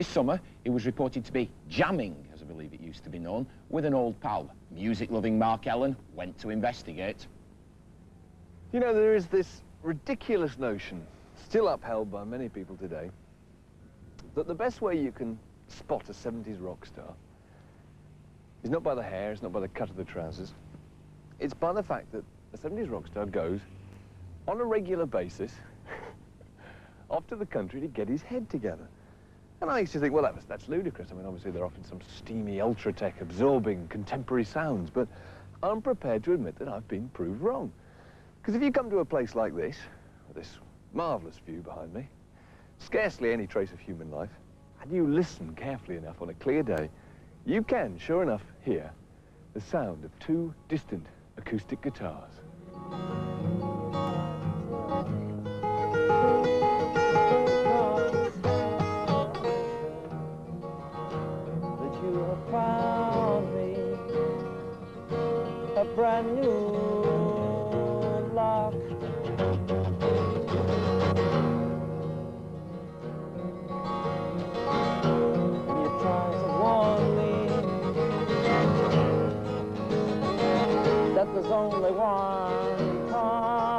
This summer, he was reported to be jamming, as I believe it used to be known, with an old pal. Music-loving Mark Ellen went to investigate. You know, there is this ridiculous notion, still upheld by many people today, that the best way you can spot a 70s rock star is not by the hair, it's not by the cut of the trousers, it's by the fact that a 70s rock star goes on a regular basis off to the country to get his head together. And I used to think, well, that's ludicrous. I mean, obviously they're often some steamy, ultra-tech, absorbing, contemporary sounds, but I'm prepared to admit that I've been proved wrong. Because if you come to a place like this, with this marvellous view behind me, scarcely any trace of human life, and you listen carefully enough on a clear day, you can, sure enough, hear the sound of two distant acoustic guitars. Brand new lock. And you try to warn me that there's only one combination.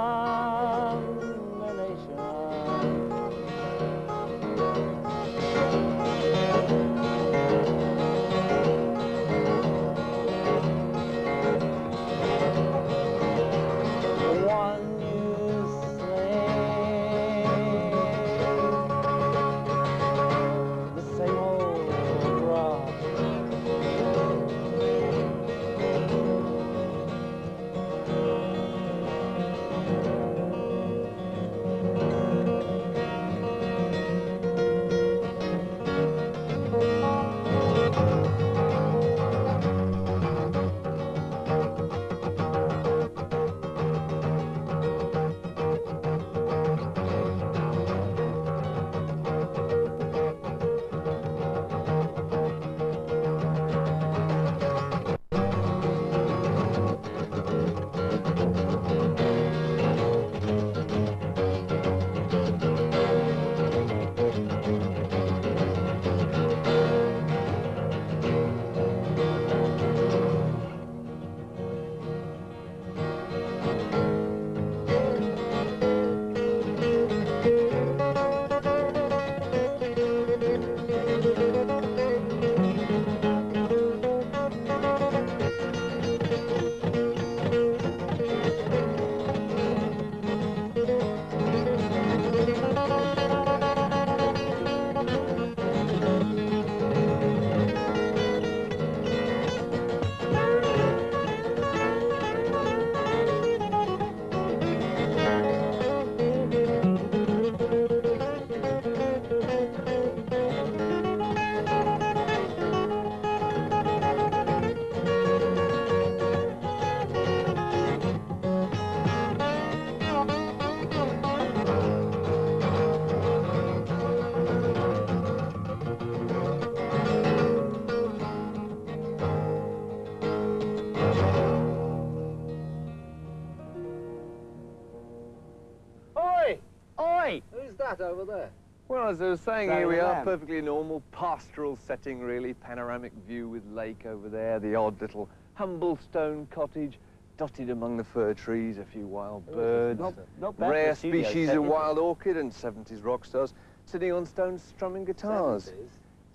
Who's that over there? Well, as I was saying, here we are, perfectly normal, pastoral setting, really. Panoramic view with lake over there, the odd little humble stone cottage, dotted among the fir trees, a few wild birds, not bad rare species of wild orchid, and 70s rock stars sitting on stones strumming guitars.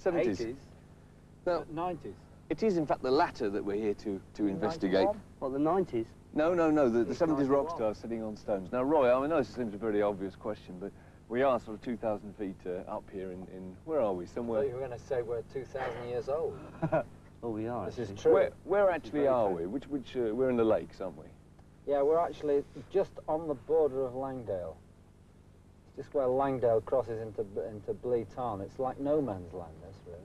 70s? 70s. Now, 90s? it is, in fact, the latter that we're here to investigate. 91? What, the 90s? No, the 70s rock stars sitting on stones. Now, Roy, I know this seems a very obvious question, but we are sort of 2,000 feet up here in, where are we? Somewhere... I thought you were going to say we're 2,000 years old. Oh, we are. This is true. Where actually are we? We're in the lakes, aren't we? Yeah, we're actually just on the border of Langdale. It's just where Langdale crosses into Blee Tarn. It's like no man's land, this, really.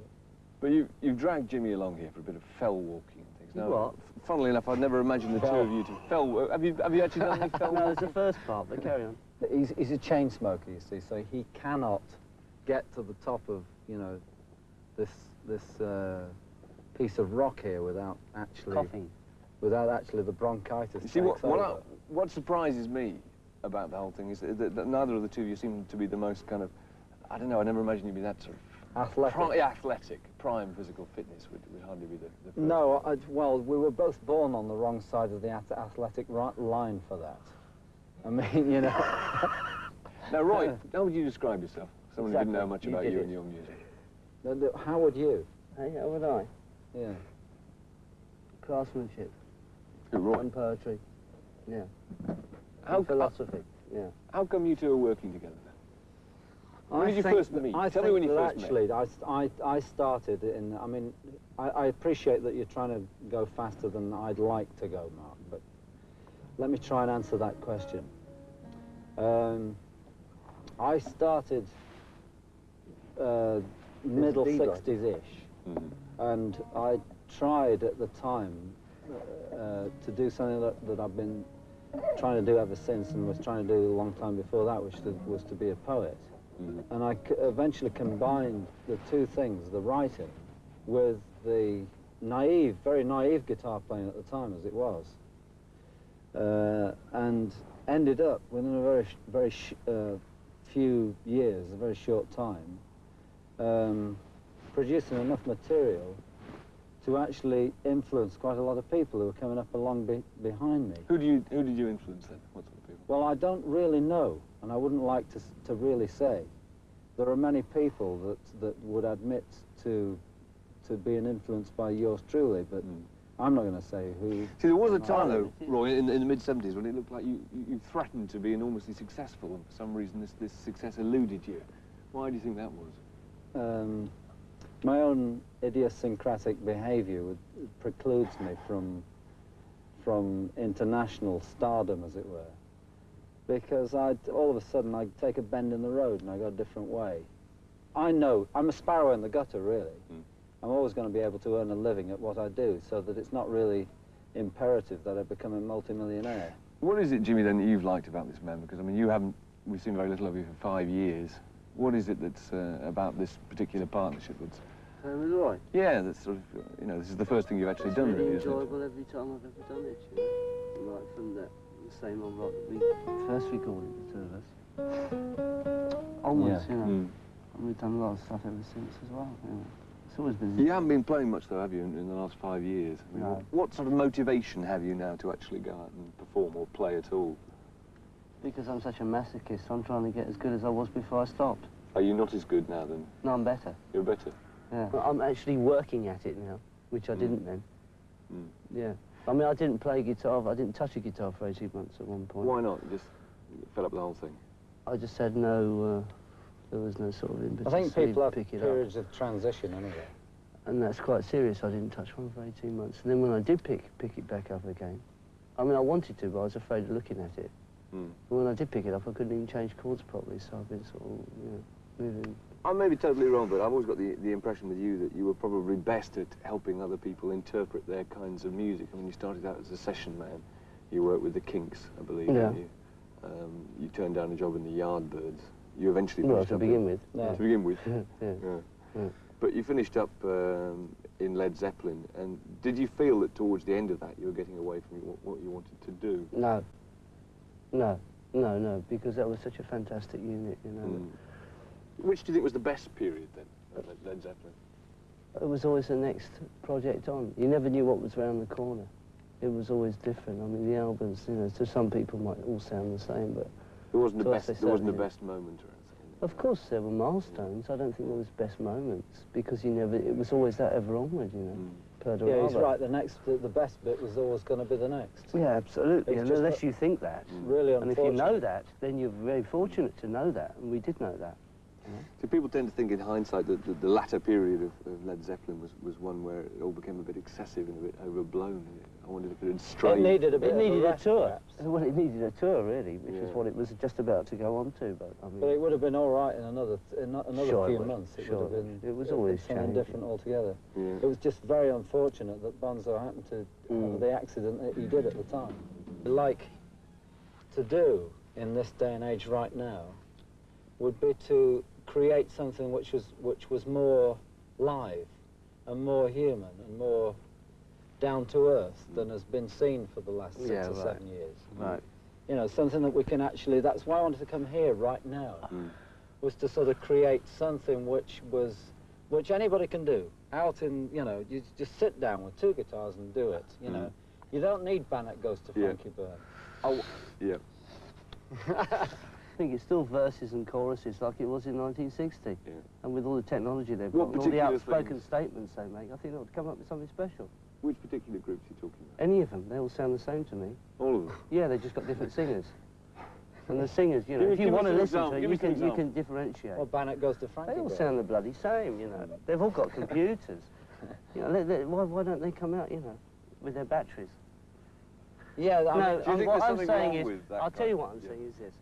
But you've dragged Jimmy along here for a bit of fell walking and things. No, what? Funnily enough, I'd never imagined the two of you to fell. Have you actually done any fell? No, it's the first part, but carry on. He's a chain smoker, you see, so he cannot get to the top of, you know, this piece of rock here without actually coughing. Without actually the bronchitis. You see, what surprises me about the whole thing is that neither of the two of you seem to be the most kind of, I don't know, I never imagined you'd be that sort of Athletic. Athletic. Prime physical fitness would hardly be the first. No, well, we were both born on the wrong side of the athletic line for that. I mean, you know. Now, Roy, how would you describe yourself? Someone who didn't know much You about did you it. and your music. How would you? Hey, how would I? Yeah. Craftsmanship Who, Roy? and poetry. Yeah. How, And philosophy. Yeah. how come you two are working together then? When did you first meet? I Tell me when you think first that met. actually, I started in, I mean, I appreciate that you're trying to go faster than I'd like to go, Mark, but let me try and answer that question. I started middle D-block. 60s-ish, and I tried at the time to do something that I've been trying to do ever since, and was trying to do a long time before that, which was to be a poet. And I eventually combined the two things, the writing, with the naive, very naive guitar playing at the time, as it was, and ended up within a very few years, a very short time, producing enough material to actually influence quite a lot of people who were coming up along behind me. Who did you influence then? What sort of people? Well, I don't really know, and I wouldn't like to really say. There are many people that would admit to being influenced by yours truly, but I'm not going to say who. See, there was a time, though, Roy, in the mid-70s, when it looked like you threatened to be enormously successful, and for some reason this success eluded you. Why do you think that was? My own idiosyncratic behaviour precludes me from international stardom, as it were, because all of a sudden I'd take a bend in the road and I go a different way. I know, I'm a sparrow in the gutter, really. I'm always going to be able to earn a living at what I do, so that it's not really imperative that I become a multimillionaire. What is it, Jimmy, then, that you've liked about this man? Because, I mean, we've seen very little of you for 5 years. What is it that's about this particular partnership that's... With Roy? Yeah, that's sort of, you know, this is the first thing you've actually It's done, really really, isn't it? enjoyable every time I've ever done it, you know. Like from the same old rock that we first recorded, the two of us. Onwards, Yeah. you know. And we've done a lot of stuff ever since as well, you know. It's always been... You haven't been playing much, though, have you, in the last 5 years? I mean, No. what sort of motivation have you now to actually go out and perform or play at all? Because I'm such a masochist, I'm trying to get as good as I was before I stopped. Are you not as good now, then? No, I'm better. You're better? Yeah. I'm actually working at it now, which I didn't then. Yeah. I mean, I didn't play guitar, I didn't touch a guitar for 18 months at one point. Why not? You just fell up the whole thing? I just had no, there was no sort of impetus I think to people have pick it up. periods of transition anyway. And that's quite serious. I didn't touch one for 18 months. And then when I did pick it back up again, I mean, I wanted to, but I was afraid of looking at it. And when I did pick it up, I couldn't even change chords properly, so I've been sort of, you know, moving. I may be totally wrong, but I've always got the impression with you that you were probably best at helping other people interpret their kinds of music. I mean, you started out as a session man. You worked with the Kinks, I believe, didn't you? You turned down a job in the Yardbirds. You eventually finished to up begin with. To begin with. Yeah. But you finished up in Led Zeppelin, and did you feel that towards the end of that you were getting away from what you wanted to do? No, because that was such a fantastic unit, you know. Which do you think was the best period then, of Led Zeppelin? It was always the next project on. You never knew what was around the corner. It was always different. I mean, the albums, you know, to some people might all sound the same, but There wasn't to a us best. they There wasn't a certainly- best moment or anything. of course there were milestones. I don't think there was best moments, because you never, it was always that ever onward, you know. Yeah, he's right. The best bit was always going to be the next. Yeah, absolutely. It's And just unless you think that, Really and if you know unfortunate. that, then you're very fortunate to know that, and we did know that. So people tend to think in hindsight that the latter period of Led Zeppelin was one where it all became a bit excessive and a bit overblown. I wondered if it had strayed. It needed a bit It needed of a a rest, tour. perhaps. Well, it needed a tour, really, which is Yeah. what it was just about to go on to. But I mean, But it would have been all right in another Sure it few would. months. It Sure would have it been. would. It was always something changing. different altogether. Yeah. It was just very unfortunate that Bonzo happened to have the accident that he did at the time. Like to do in this day and age right now would be to create something which was more live and more human and more down to earth than has been seen for the last 6 or 7 years. Right. You know, something that we can actually, that's why I wanted to come here right now, was to sort of create something which was which anybody can do. Out in, you know, you just sit down with 2 guitars and do it, you know. You don't need Bannock Goes to Frankie Byrne. Oh, yeah. I think it's still verses and choruses like it was in 1960. Yeah. And with all the technology they've What got, and all the particular outspoken things? statements they make, I think they ought to come up with something special. Which particular groups are you talking about? Any of them, they all sound the same to me. All of them? Yeah, they've just got different singers. And the singers, you know, Give me- if you give me want to some listen example, to it, give me some you example. can differentiate. Well, Bannock Goes to Frankie They all Byrne. sound the bloody same, you know. They've all got computers. You know, why don't they come out, you know, with their batteries? Yeah, I mean, do you think what there's I'm something saying wrong is, with that I'll tell you kind what I'm of- saying is this.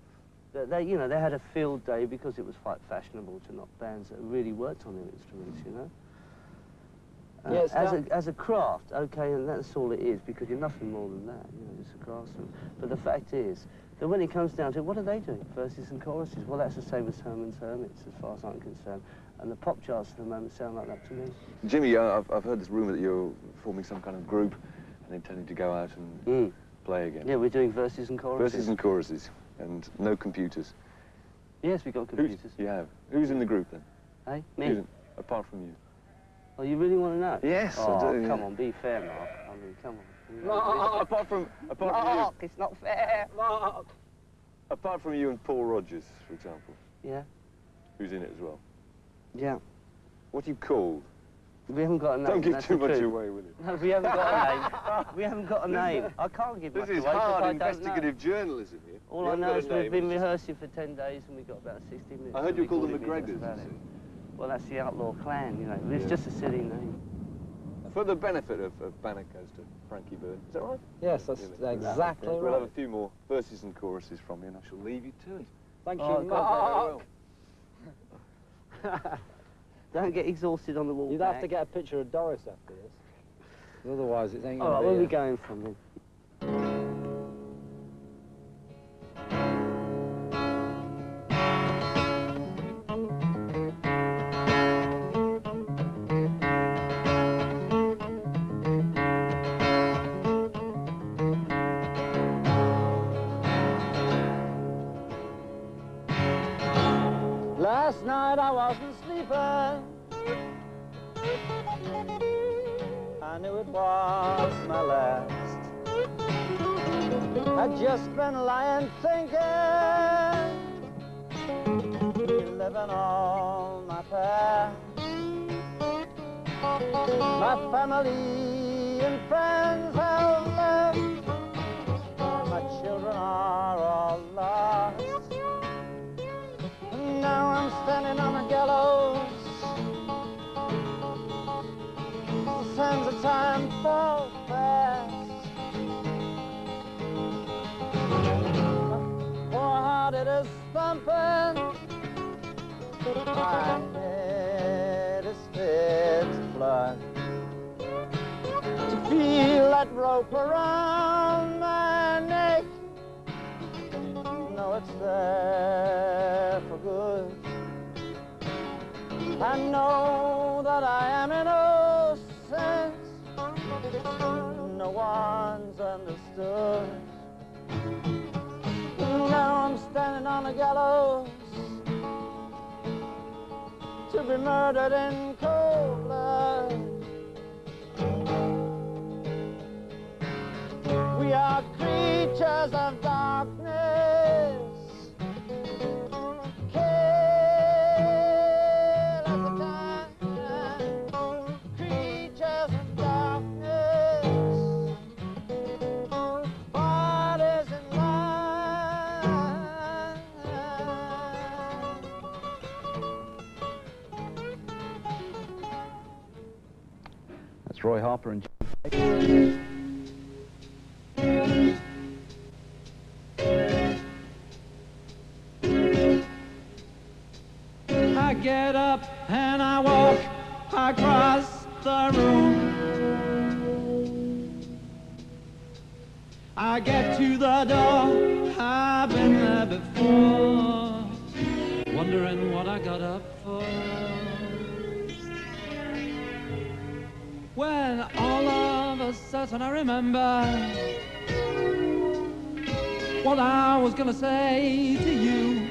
That they, you know, they had a field day because it was quite fashionable to knock bands that really worked on their instruments, you know. Yes, as a craft, okay, and that's all it is, because you're nothing more than that, you know, just a craftsman. But the fact is that when it comes down to it, what are they doing? Verses and choruses. Well, that's the same as Herman's Hermits, as far as I'm concerned. And the pop charts at the moment sound like that to me. Jimmy, I've heard this rumour that you're forming some kind of group and intending to go out and play again. Yeah, we're doing verses and choruses. Verses and choruses, and no computers. Yes, we've got computers. You have. Who's in the group then? Hey, me? Who's in, apart from you? Oh, you really want to know? Yes, I Oh, do, yeah. come on, be fair, Mark. I mean, come on. You know, Apart from Mark, it's not fair. Mark! apart from you and Paul Rogers, for example, Yeah, who's in it as well. yeah. What are you called? We haven't got a name. Don't give that's too the much truth. away, will you? No, we haven't got a name. We haven't got a name. I can't give much This is away 'cause hard I don't know. investigative journalism here. All You I haven't know got a is we've name, been it's just- rehearsing for 10 days and we've got about 60 minutes. I heard you call them recording McGregors. videos about you it. see. Well, that's the outlaw clan, you know. It's Yeah. just a silly name. For the benefit of Bannock Goes to Frankie Byrne. Is that right? Yes, that's Really? exactly We'll have a right. few more verses and choruses from you, and I shall leave you to it. Thank Oh, you, God, Mark. Don't get exhausted on the wall. You'd have to get a picture of Doris after this. Otherwise, it ain't All gonna right, be where are we a- going from then? Last night I wasn't sleeping. I knew it was my last. I'd just been lying thinking, living on my past. My family and friends have left. My children are all lost. Now I'm standing on a gallows. The sands of time fall fast. My poor heart, it is thumping. My head is fit to fly. To feel that rope around my neck. No, it's there for good. I know that I am innocent. No one's understood. Now I'm standing on a gallows to be murdered in cold blood. We are creatures of darkness. Kill at the time. Creatures of darkness. Bodies in line. That's Roy Harper and I get up and I walk across the room. I get to the door, I've been there before, wondering what I got up for. When all of a sudden I remember what I was gonna say to you.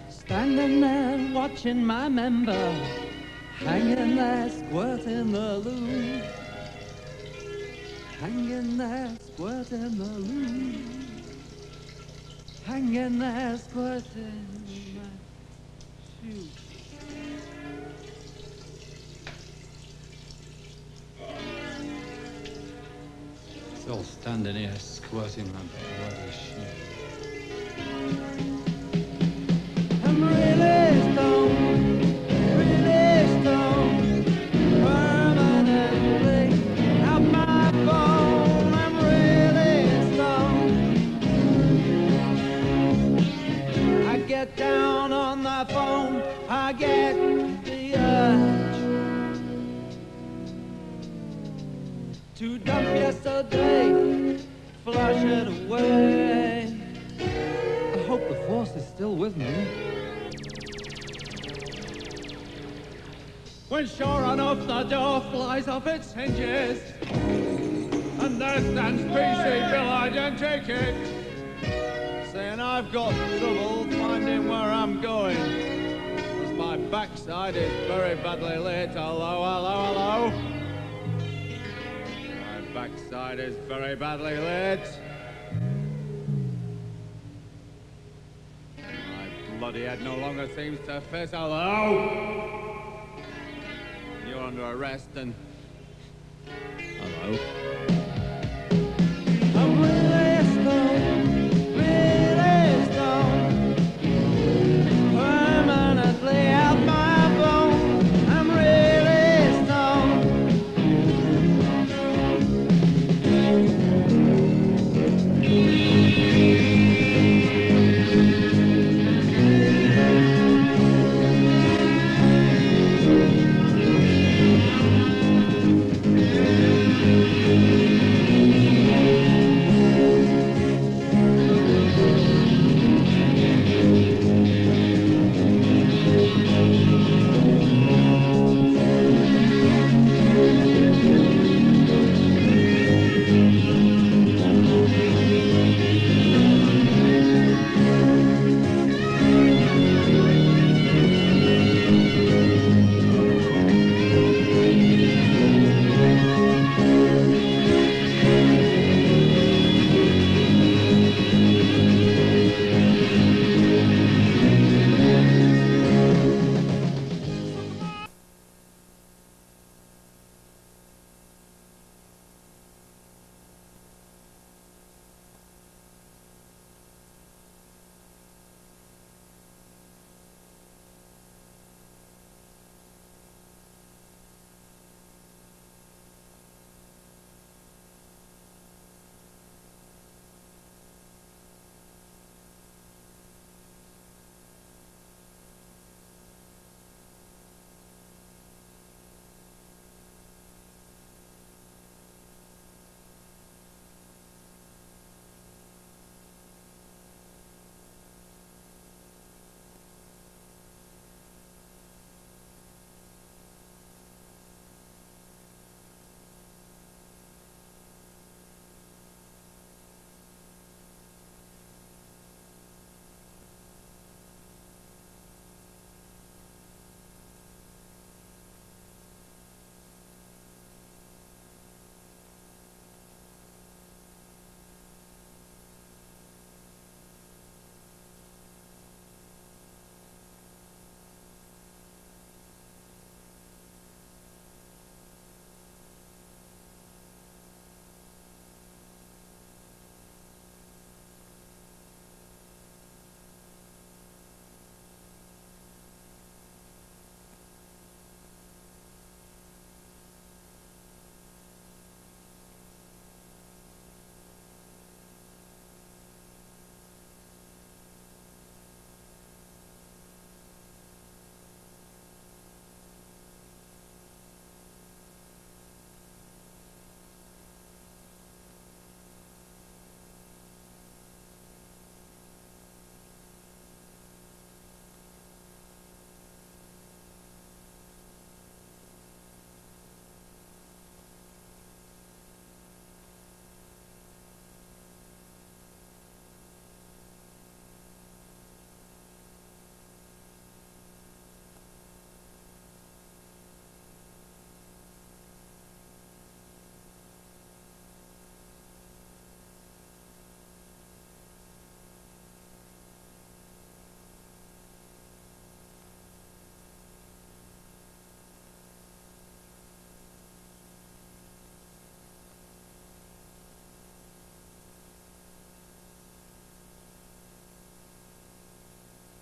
Standing there watching my member Hanging there, squirting the loo. Hanging there, squirting the loo. Hanging there, squirting my shoe. Still standing here, squirting my bloody shoe. I'm really stoned, permanently out my bone. I'm really stoned. I get down on the phone, I get the urge to dump yesterday, flush it away. I hope the force is still with me. When sure enough the door flies off its hinges, and there stands PC Bill Identikit, saying I've got trouble finding where I'm going, as my backside is very badly lit. Hello, hello, hello. My backside is very badly lit. My bloody head no longer seems to fit. Hello. You're under arrest and... Hello.